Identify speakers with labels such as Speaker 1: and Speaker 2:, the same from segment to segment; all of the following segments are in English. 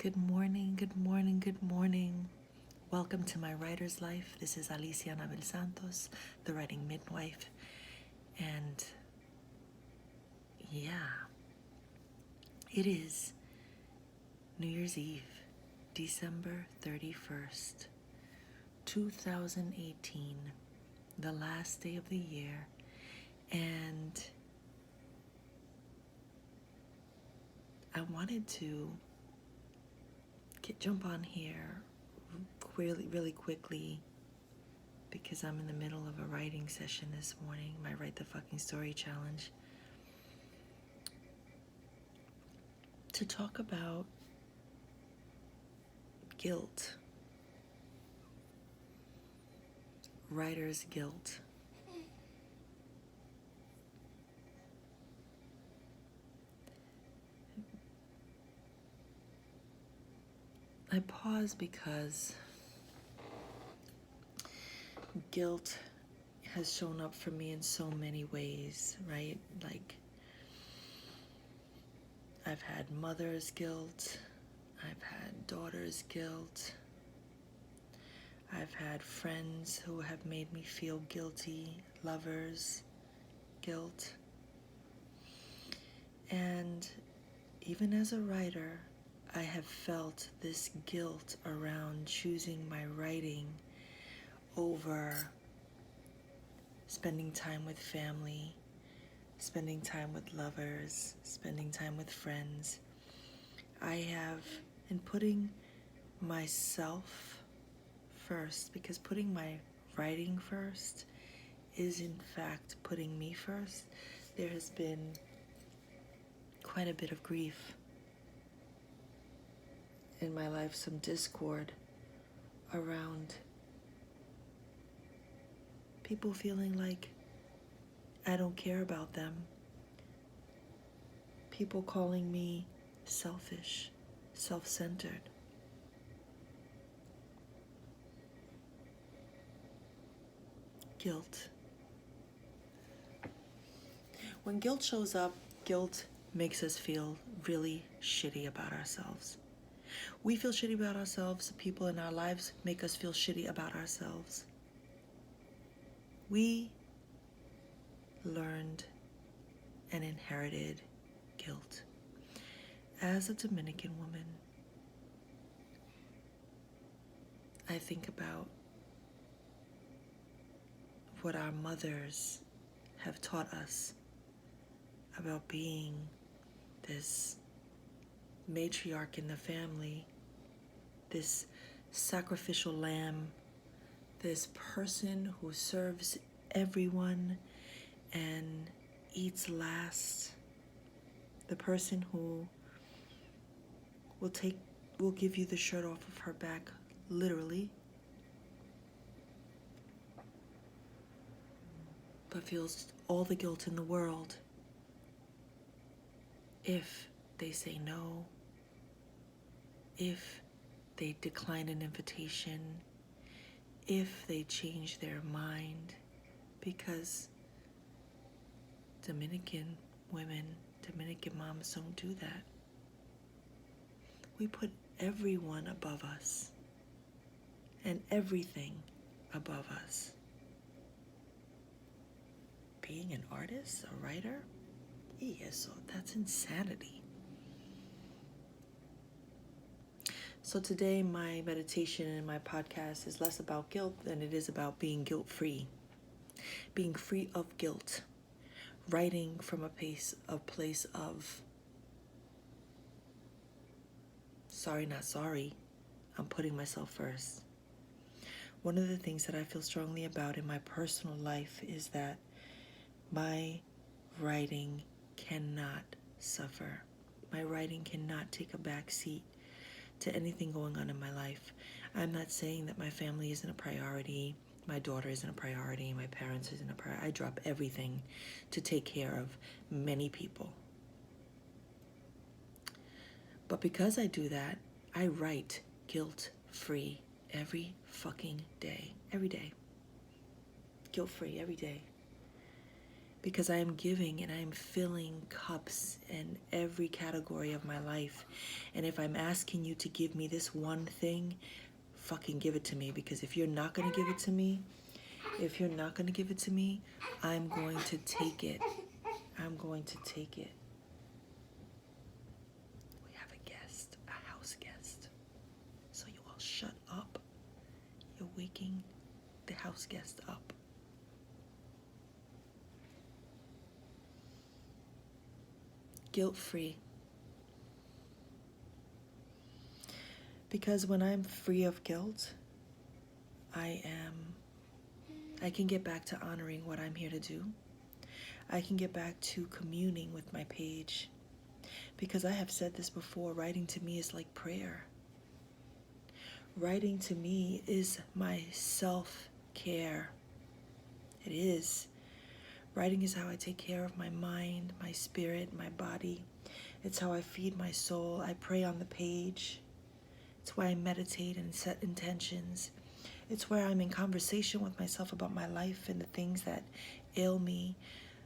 Speaker 1: Good morning, good morning, good morning. Welcome to my writer's life. This is Alicia Anabel Santos, the writing midwife. And yeah, it is New Year's Eve, December 31st, 2018, the last day of the year. And I wanted to jump on here really quickly because I'm in the middle of a writing session this morning, my Write the Fucking Story Challenge, to talk about guilt, writer's guilt. I pause because guilt has shown up for me in so many ways, right? Like, I've had mother's guilt, I've had daughter's guilt, I've had friends who have made me feel guilty, lovers' guilt. And even as a writer, I have felt this guilt around choosing my writing over spending time with family, spending time with lovers, spending time with friends. I have, in putting myself first, because putting my writing first is in fact putting me first, there has been quite a bit of grief in my life, some discord around people feeling like I don't care about them, people calling me selfish, self-centered. Guilt. When guilt shows up, guilt makes us feel really shitty about ourselves. We feel shitty about ourselves. People in our lives make us feel shitty about ourselves. We learned and inherited guilt. As a Dominican woman, I think about what our mothers have taught us about being this matriarch in the family, this sacrificial lamb, this person who serves everyone and eats last, the person who will give you the shirt off of her back, literally, but feels all the guilt in the world if they say no, if they decline an invitation, if they change their mind, because Dominican women, Dominican moms don't do that. We put everyone above us and everything above us. Being an artist, a writer, so that's insanity. So today my meditation and my podcast is less about guilt than it is about being guilt-free. Being free of guilt. Writing from a place of sorry, not sorry. I'm putting myself first. One of the things that I feel strongly about in my personal life is that my writing cannot suffer. My writing cannot take a back seat to anything going on in my life. I'm not saying that my family isn't a priority, my daughter isn't a priority, my parents isn't a priority. I drop everything to take care of many people. But because I do that, I write guilt-free every fucking day. Every day. Guilt-free every day. because I am giving and I am filling cups in every category of my life. And if I'm asking you to give me this one thing, fucking give it to me. Because if you're not going to give it to me, I'm going to take it. I'm going to take it. We have a guest, a house guest. So you all shut up. You're waking the house guest up. Guilt-free. Because when I'm free of guilt, I can get back to honoring what I'm here to do. I can get back to communing with my page. Because I have said this before, writing to me is like prayer. Writing to me is my self-care. It is. Writing is how I take care of my mind, my spirit, my body. It's how I feed my soul. I pray on the page. It's where I meditate and set intentions. It's where I'm in conversation with myself about my life and the things that ail me,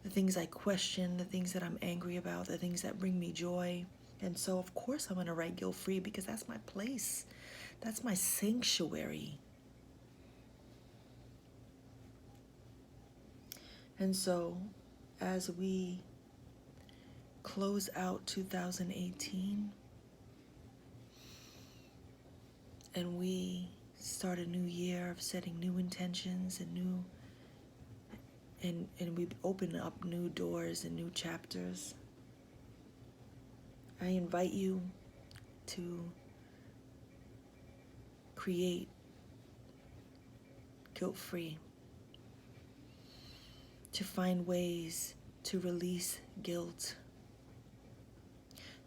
Speaker 1: the things I question, the things that I'm angry about, the things that bring me joy. And so, of course, I'm going to write guilt-free because that's my place. That's my sanctuary. And so, as we close out 2018 and we start a new year of setting new intentions and we open up new doors and new chapters, I invite you to create guilt-free, to find ways to release guilt,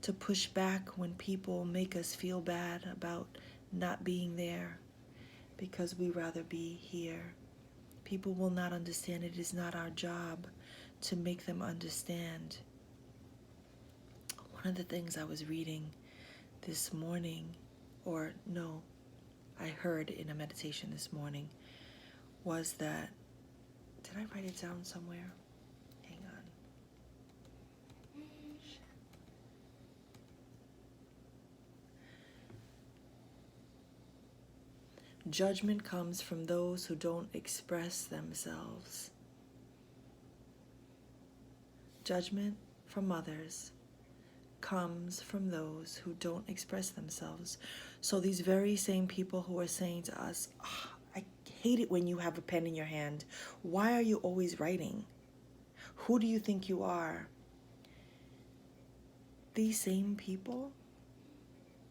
Speaker 1: to push back when people make us feel bad about not being there because we rather be here. People will not understand. It is not our job to make them understand. One of the things I was reading this morning, or no, I heard in a meditation this morning, was that, did I write it down somewhere? Hang on. Judgment comes from those who don't express themselves. Judgment from others comes from those who don't express themselves. So these very same people who are saying to us, oh, I hate it when you have a pen in your hand. Why are you always writing? Who do you think you are? These same people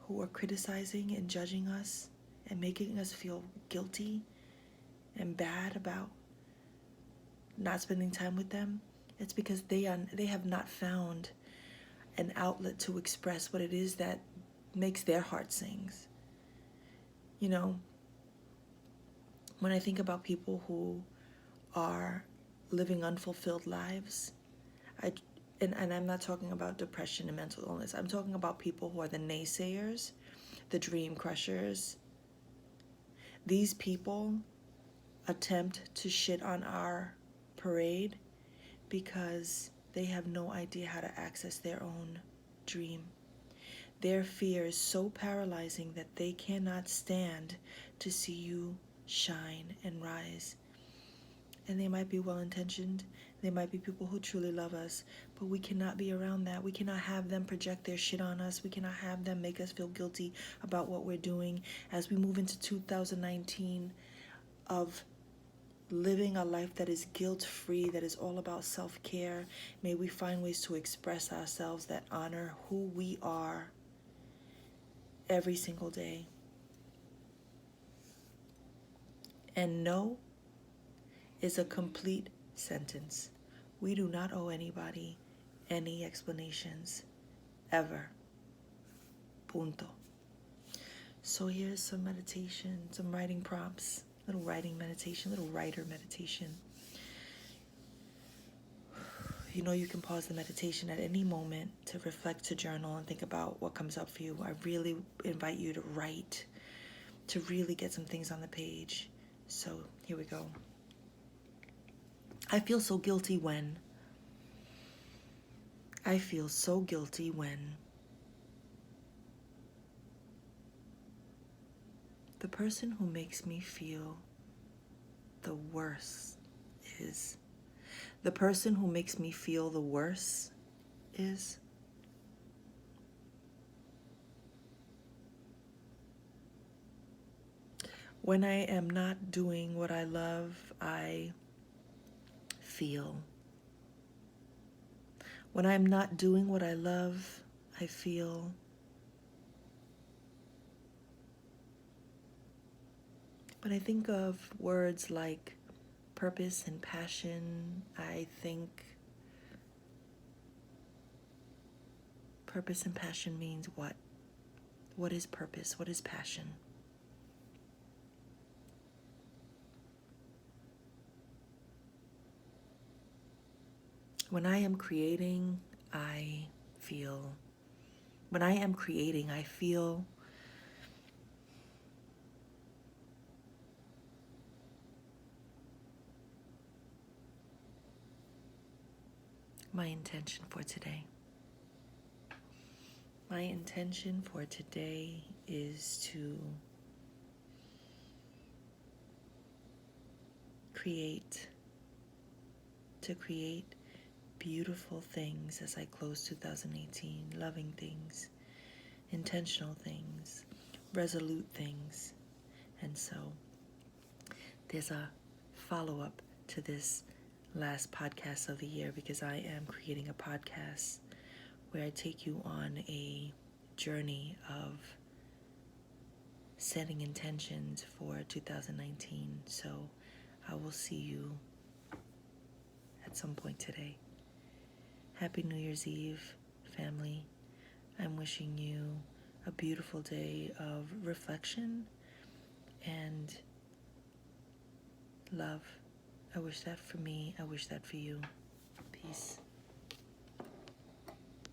Speaker 1: who are criticizing and judging us and making us feel guilty and bad about not spending time with them, it's because they have not found an outlet to express what it is that makes their heart sings. You know, when I think about people who are living unfulfilled lives, and I'm not talking about depression and mental illness. I'm talking about people who are the naysayers, the dream crushers. These people attempt to shit on our parade because they have no idea how to access their own dream. Their fear is so paralyzing that they cannot stand to see you shine and rise. And they might be well-intentioned. They might be people who truly love us, but we cannot be around that. We cannot have them project their shit on us. We cannot have them make us feel guilty about what we're doing as we move into 2019 of living a life that is guilt-free, that is all about self-care. May we find ways to express ourselves that honor who we are every single day. And no is a complete sentence. We do not owe anybody any explanations, ever. Punto. So here's some meditation, some writing prompts, little writing meditation, little writer meditation. You know, you can pause the meditation at any moment to reflect, to journal, and think about what comes up for you. I really invite you to write, to really get some things on the page. So here we go. I feel so guilty when I feel so guilty when the person who makes me feel the worst is. The person who makes me feel the worst is. When I am not doing what I love, I feel. When I'm not doing what I love, I feel. When I think of words like purpose and passion, I think purpose and passion means what? What is purpose? What is passion? When I am creating, I feel. When I am creating, I feel my intention for today. My intention for today is to create beautiful things as I close 2018, loving things, intentional things, resolute things. And so there's a follow-up to this last podcast of the year because I am creating a podcast where I take you on a journey of setting intentions for 2019. So I will see you at some point today. Happy New Year's Eve, family. I'm wishing you a beautiful day of reflection and love. I wish that for me. I wish that for you. Peace.